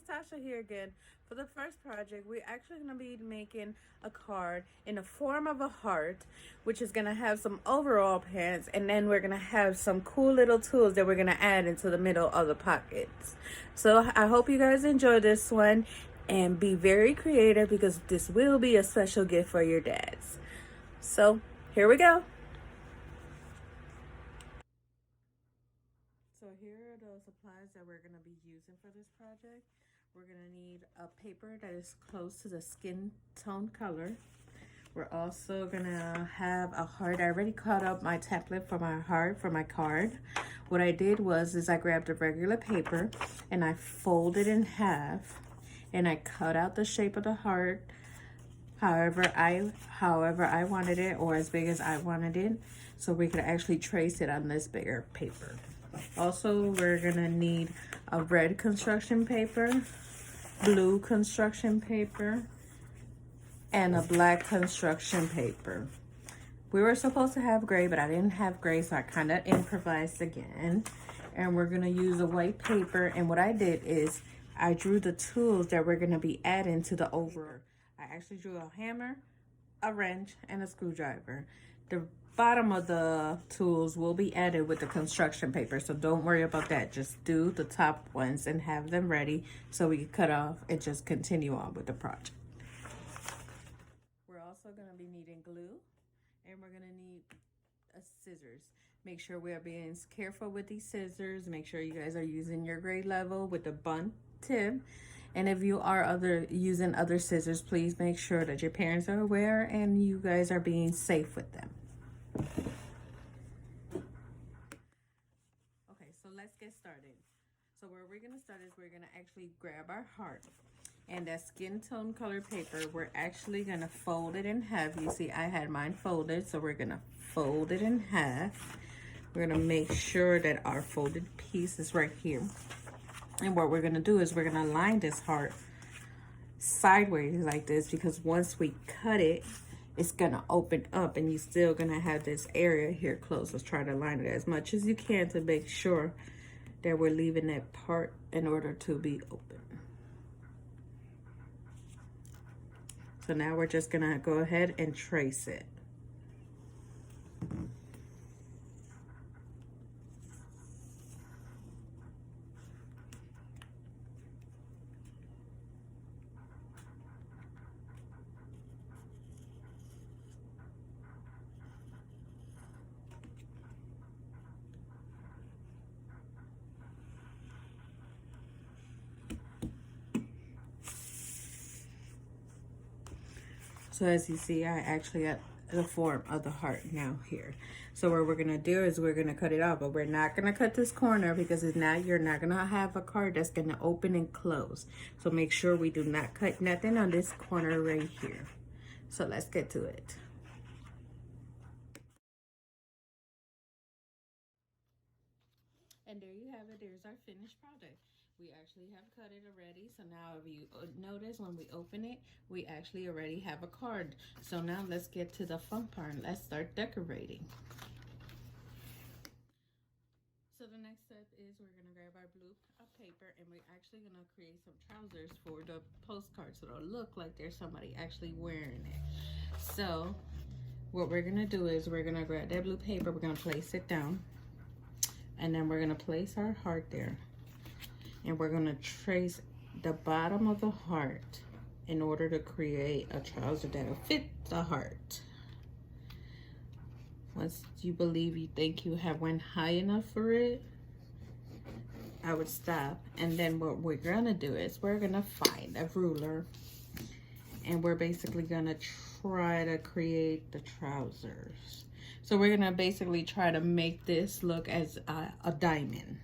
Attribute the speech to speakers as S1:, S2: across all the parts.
S1: Tasha here again. For the first project, we're actually going to be making a card in the form of a heart, which is going to have some overall pants, and then we're going to have some cool little tools that we're going to add into the middle of the pockets. So I hope you guys enjoy this one and be very creative because this will be a special gift for your dads. So here we go. So here are the supplies that we're going to be using for this project. We're going to need a paper that is close to the skin tone color. We're also going to have a heart. I already cut up my template for my heart for my card. What I did was I grabbed a regular paper and I folded in half and I cut out the shape of the heart however I wanted it, or as big as I wanted it, so we could actually trace it on this bigger paper. Also, we're gonna need a red construction paper, blue construction paper, and a black construction paper. We were supposed to have gray, but I didn't have gray, so I kind of improvised again. And we're gonna use a white paper, and what I did is I drew the tools that we're gonna be adding to the over. I actually drew a hammer, a wrench, and a screwdriver. The bottom of the tools will be added with the construction paper, so don't worry about that. Just do the top ones and have them ready so we can cut off and just continue on with the project. We're also going to be needing glue, and we're going to need scissors. Make sure we are being careful with these scissors. Make sure you guys are using your grade level with the blunt tip. And if you are using other scissors, please make sure that your parents are aware and you guys are being safe with them. Okay, so let's get started. So where we're gonna start is we're gonna actually grab our heart, and that skin tone color paper, we're actually gonna fold it in half. You see, I had mine folded, so we're gonna fold it in half. We're gonna make sure that our folded piece is right here. And what we're gonna do is we're gonna line this heart sideways like this, because once we cut it, it's gonna open up and you're still gonna have this area here closed. Let's try to line it as much as you can to make sure that we're leaving that part in order to be open. So now we're just gonna go ahead and trace it. So as you see, I actually got the form of the heart now here. So what we're gonna do is we're gonna cut it off, but we're not gonna cut this corner because it's not, you're not gonna have a card that's gonna open and close. So make sure we do not cut nothing on this corner right here. So let's get to it. And there you have it. There's our finished product. We actually have cut it already. So now if you notice when we open it, we actually already have a card. So now let's get to the fun part. Let's start decorating. So the next step is we're gonna grab our blue paper and we're actually gonna create some trousers for the postcard so it'll look like there's somebody actually wearing it. So what we're gonna do is we're gonna grab that blue paper, we're gonna place it down, and then we're gonna place our heart there, and we're gonna trace the bottom of the heart in order to create a trouser that'll fit the heart. Once you think you have went high enough for it, I would stop. And then what we're gonna do is we're gonna find a ruler and we're basically gonna try to create the trousers. So we're gonna basically try to make this look as a diamond.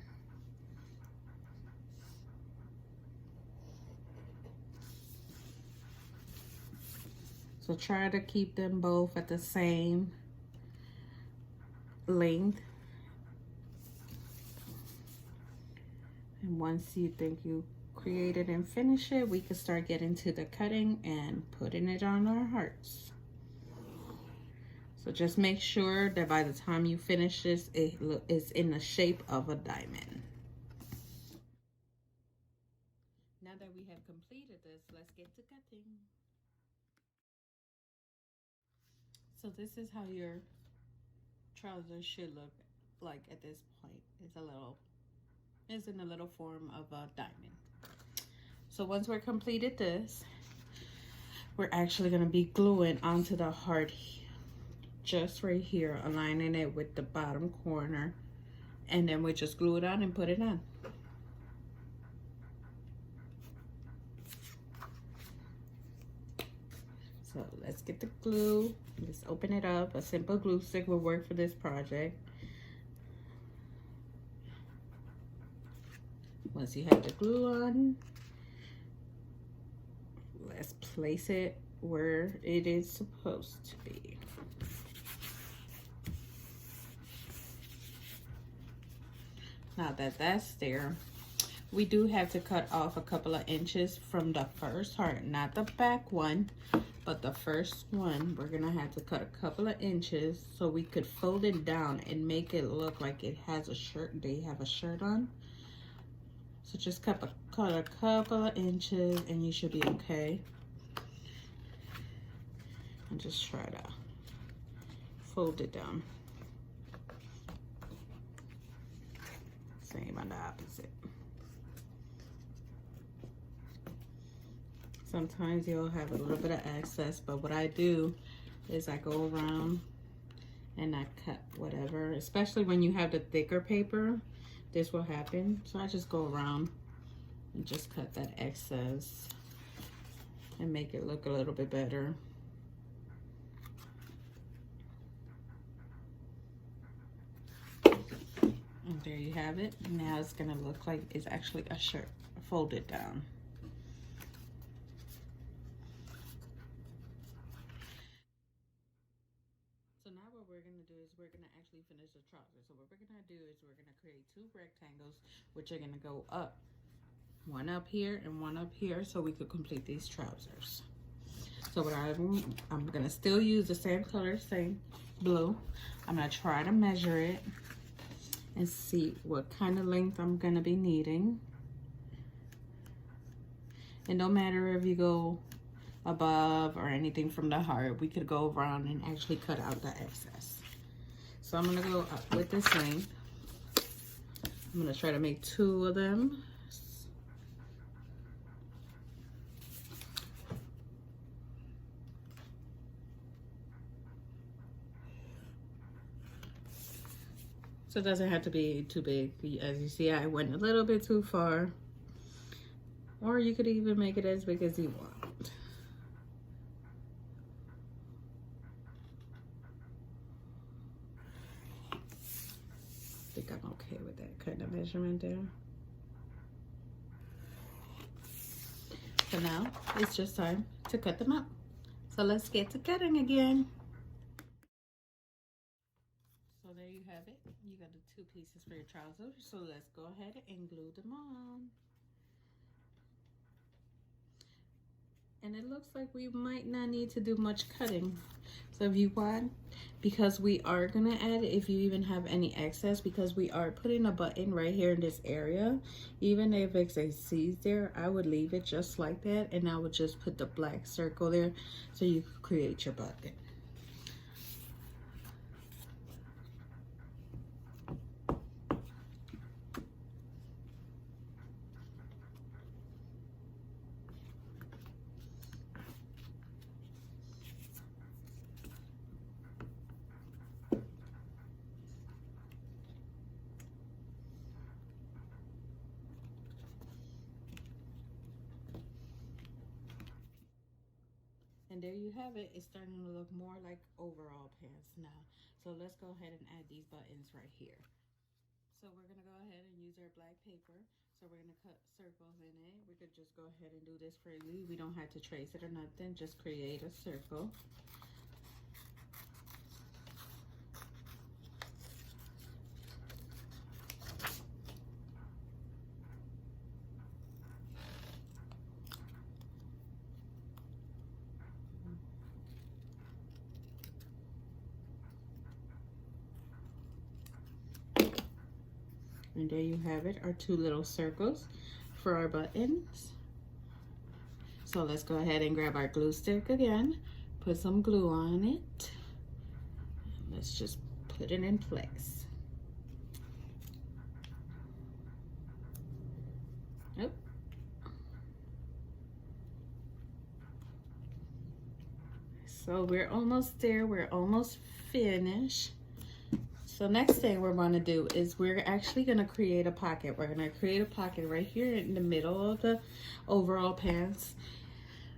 S1: So try to keep them both at the same length. And once you think you create it and finish it, we can start getting to the cutting and putting it on our hearts. So just make sure that by the time you finish this, it is in the shape of a diamond. Now that we have completed this, let's get to cutting. So this is how your trousers should look like at this point. It's in a little form of a diamond. So once we're completed this, we're actually going to be gluing onto the heart just right here, aligning it with the bottom corner, and then we just glue it on and put it on. So let's get the glue. Just open it up. A simple glue stick will work for this project. Once you have the glue on, let's place it where it is supposed to be. Now that that's there, we do have to cut off a couple of inches from the first heart, not the back one, but the first one. We're gonna have to cut a couple of inches so we could fold it down and make it look like it has a shirt. They have a shirt on. So just cut a couple of inches and you should be okay. And just try to fold it down. Same on the opposite. Sometimes you'll have a little bit of excess, but what I do is I go around and I cut whatever, especially when you have the thicker paper, this will happen. So I just go around and just cut that excess and make it look a little bit better. And there you have it. Now it's gonna look like it's actually a shirt folded down. So now what we're gonna do is we're gonna actually finish the trouser. So what we're gonna do is we're gonna create two rectangles, which are gonna go up. One up here and one up here, so we could complete these trousers. So what I'm gonna still use the same color, same blue. I'm gonna try to measure it and see what kind of length I'm gonna be needing. And no matter if you go above or anything from the heart, we could go around and actually cut out the excess. So I'm gonna go up with this length. I'm gonna try to make two of them. So it doesn't have to be too big. As you see, I went a little bit too far. Or you could even make it as big as you want. I think I'm okay with that kind of measurement there. So now it's just time to cut them up. So let's get to cutting again. So there you have it. You got the two pieces for your trousers. So let's go ahead and glue them on. And it looks like we might not need to do much cutting. So if you want, because we are gonna add, if you even have any excess, because we are putting a button right here in this area, even if it's a seed there, I would leave it just like that, and I would just put the black circle there so you could create your button. And there you have it. It's starting to look more like overall pants now. So let's go ahead and add these buttons right here. So we're gonna go ahead and use our black paper. So we're gonna cut circles in it. We could just go ahead and do this freely. We don't have to trace it or nothing. Just create a circle. And there you have it, our two little circles for our buttons. So let's go ahead and grab our glue stick again, put some glue on it. Let's just put it in place. Oh. So we're almost there, we're almost finished. So next thing we're gonna do is we're actually gonna create a pocket. We're gonna create a pocket right here in the middle of the overall pants,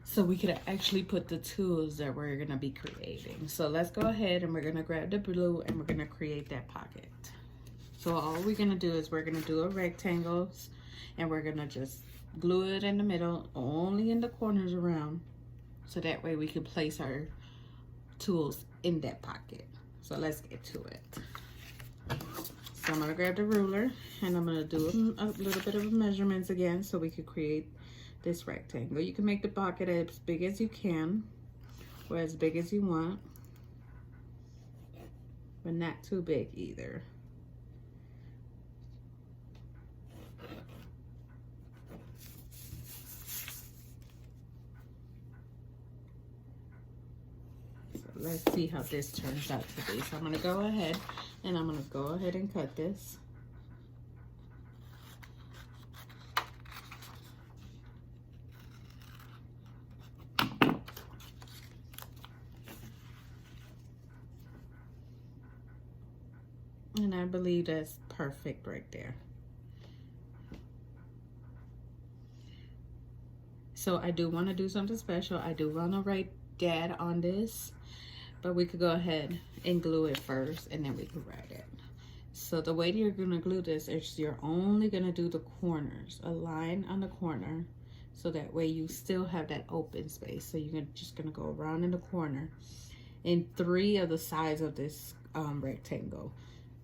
S1: so we could actually put the tools that we're gonna be creating. So let's go ahead and we're gonna grab the blue and we're gonna create that pocket. So all we're gonna do is we're gonna do a rectangle and we're gonna just glue it in the middle, only in the corners around, so that way we can place our tools in that pocket. So let's get to it. So I'm gonna grab the ruler and I'm gonna do a little bit of measurements again so we could create this rectangle. You can make the pocket as big as you can or as big as you want, but not too big either. So let's see how this turns out to be. So I'm gonna go ahead and I'm gonna go ahead and cut this. And I believe that's perfect right there. So I do want to do something special. I do want to write Dad on this, but we could go ahead and glue it first and then we could write it. So the way that you're going to glue this is you're only going to do the corners, a line on the corner, so that way you still have that open space. So you're just going to go around in the corner in 3 of the sides of this rectangle.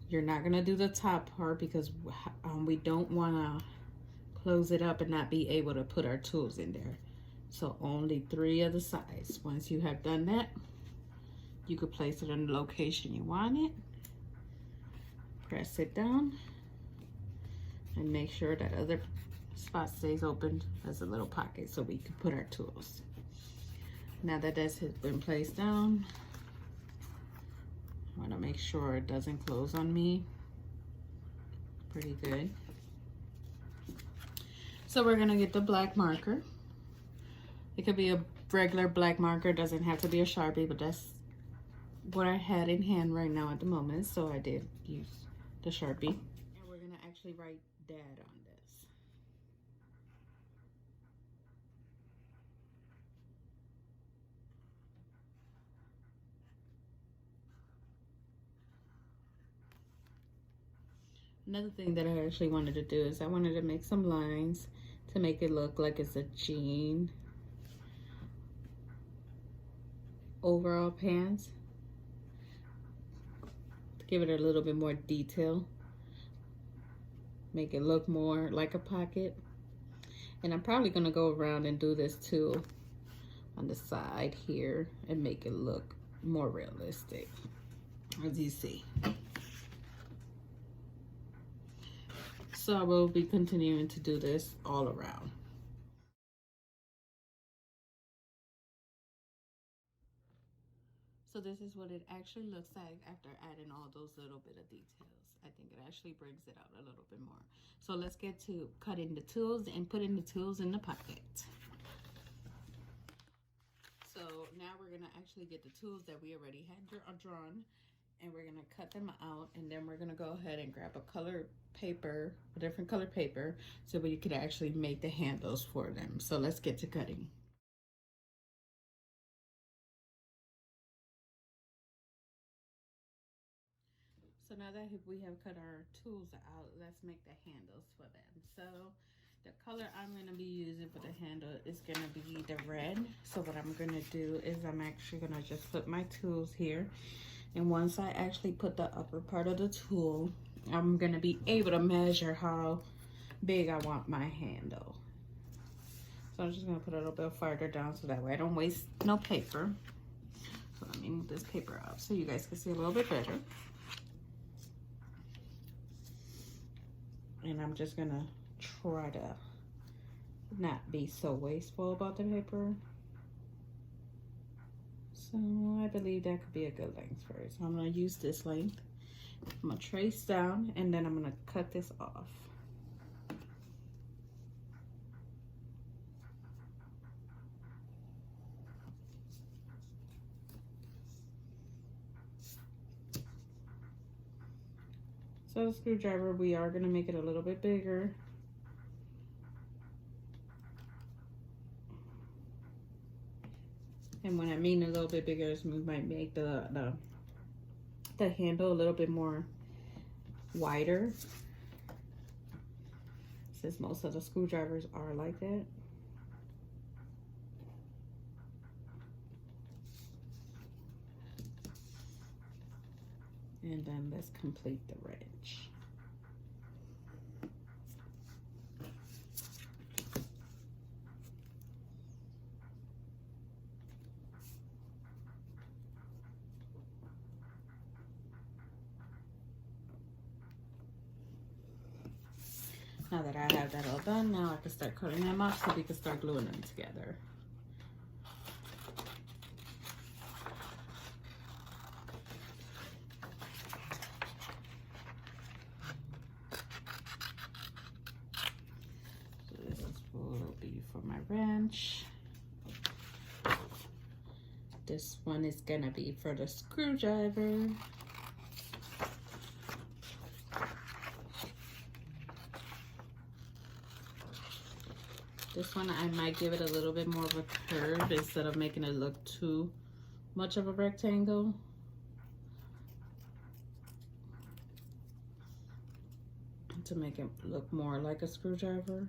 S1: You're not going to do the top part because we don't want to close it up and not be able to put our tools in there. So only 3 of the sides. Once you have done that, you could place it in the location you want it. Press it down and make sure that other spot stays open as a little pocket so we can put our tools. Now that that's been placed down, I want to make sure it doesn't close on me. Pretty good. So we're gonna get the black marker. It could be a regular black marker, doesn't have to be a Sharpie, but that's what I had in hand right now at the moment, so I did use the Sharpie. And we're gonna actually write Dad on this. Another thing that I actually wanted to do is I wanted to make some lines to make it look like it's a jean overall pants, to give it a little bit more detail, make it look more like a pocket. And I'm probably gonna go around and do this too on the side here and make it look more realistic, as you see. So I will be continuing to do this all around. So this is what it actually looks like after adding all those little bit of details. I think it actually brings it out a little bit more. So let's get to cutting the tools and putting the tools in the pocket. So now we're gonna actually get the tools that we already had drawn, and we're gonna cut them out, and then we're gonna go ahead and grab a colored paper, a different color paper, so we could actually make the handles for them. So let's get to cutting. So now that we have cut our tools out, let's make the handles for them. So the color I'm gonna be using for the handle is gonna be the red. So what I'm gonna do is I'm actually gonna just put my tools here. And once I actually put the upper part of the tool, I'm gonna be able to measure how big I want my handle. So I'm just gonna put it a little bit farther down so that way I don't waste no paper. So let me move this paper up so you guys can see a little bit better. And I'm just gonna try to not be so wasteful about the paper. So I believe that could be a good length for it. So I'm going to use this length. I'm going to trace down and then I'm going to cut this off. So the screwdriver, we are going to make it a little bit bigger. And when I mean a little bit bigger, is we might make the handle a little bit more wider, since most of the screwdrivers are like that. And then let's complete the wrench. Now that I have that all done, now I can start cutting them off so we can start gluing them together. So this will be for my wrench. This one is gonna be for the screwdriver. This one, I might give it a little bit more of a curve instead of making it look too much of a rectangle. To make it look more like a screwdriver.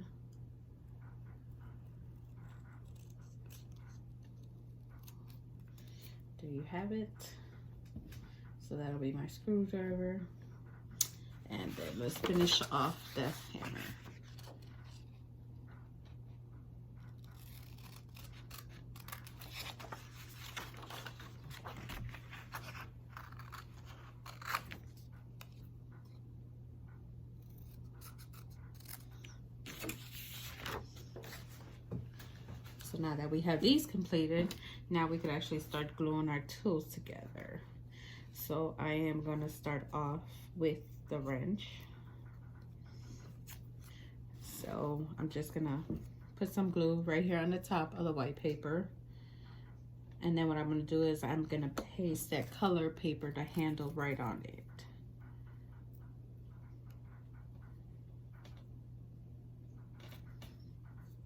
S1: There you have it. So that'll be my screwdriver. And then let's finish off the hammer. So now that we have these completed, now we could actually start gluing our tools together. So I am going to start off with the wrench. So I'm just going to put some glue right here on the top of the white paper. And then what I'm going to do is I'm going to paste that color paper, the handle, right on it.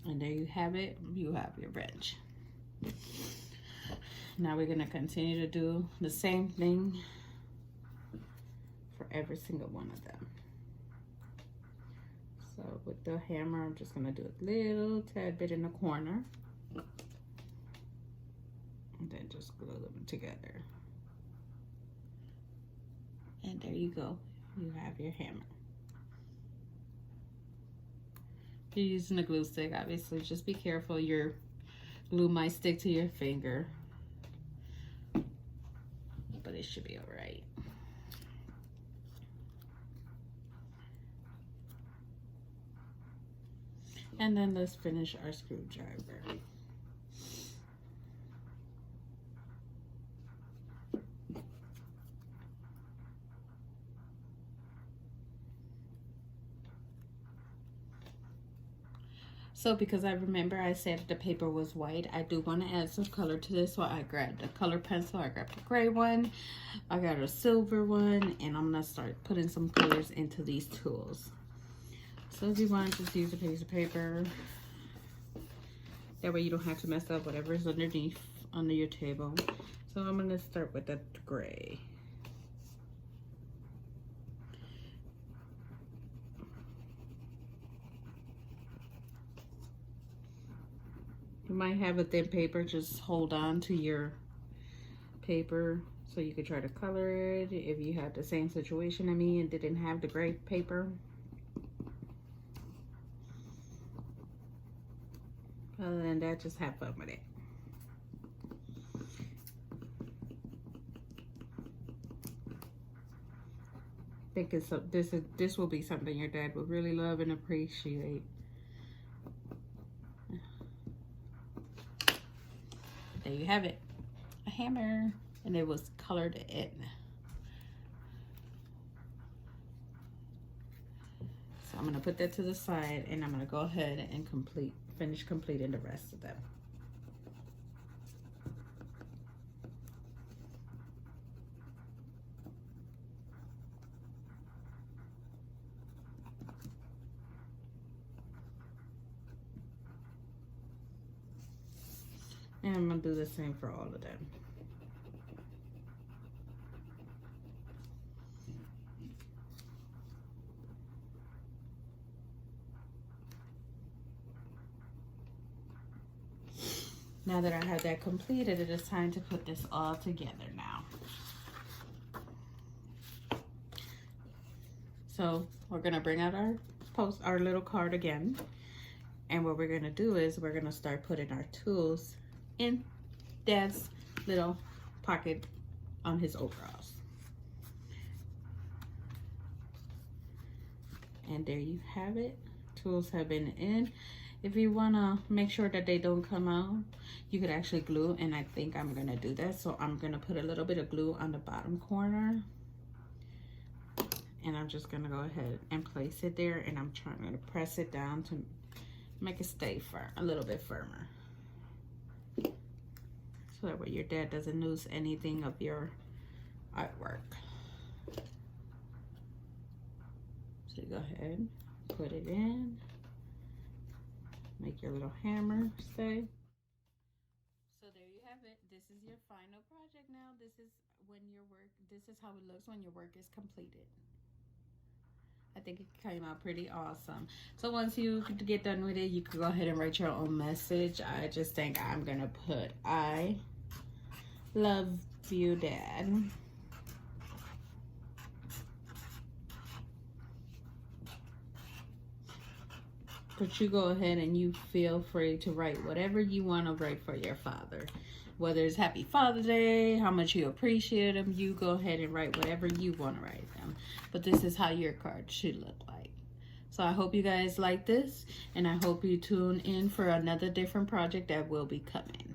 S1: And there you have it. You have your wrench. Now we're going to continue to do the same thing for every single one of them. So with the hammer, I'm just going to do a little tad bit in the corner. And then just glue them together. And there you go. You have your hammer. If you're using a glue stick, obviously just be careful. Your glue might stick to your finger, but it should be all right. And then let's finish our screwdriver. So because I remember I said the paper was white, I do want to add some color to this. So I grabbed a color pencil, I grabbed a gray one, I got a silver one, and I'm going to start putting some colors into these tools. So if you want to just use a piece of paper, that way you don't have to mess up whatever is underneath under your table. So I'm going to start with the gray. You might have a thin paper, just hold on to your paper so you could try to color it if you had the same situation as me and didn't have the gray paper. Other than that, just have fun with it. I think this will be something your dad would really love and appreciate. there you have it, a hammer, and it was colored in. So I'm gonna put that to the side, and I'm gonna go ahead and finish completing the rest of them. And I'm gonna do the same for all of them. Now that I have that completed, it is time to put this all together now. So we're gonna bring out our little card again. And what we're gonna do is we're gonna start putting our tools in Dad's little pocket on his overalls. And there you have it. Tools have been in. If you wanna make sure that they don't come out, you could actually glue, and I think I'm gonna do that. So I'm gonna put a little bit of glue on the bottom corner, and I'm just gonna go ahead and place it there, and I'm trying to press it down to make it stay firm, a little bit firmer. So that way your dad doesn't lose anything of your artwork. So you go ahead, put it in, make your little hammer stay. So there you have it. This is your final project now. This is how it looks when your work is completed. I think it came out pretty awesome. So once you get done with it, you can go ahead and write your own message. I just think I'm gonna put, I love you, Dad. But you go ahead and you feel free to write whatever you want to write for your father. Whether it's Happy Father's Day, how much you appreciate him, you go ahead and write whatever you want to write them. But this is how your card should look like. So I hope you guys like this, and I hope you tune in for another different project that will be coming.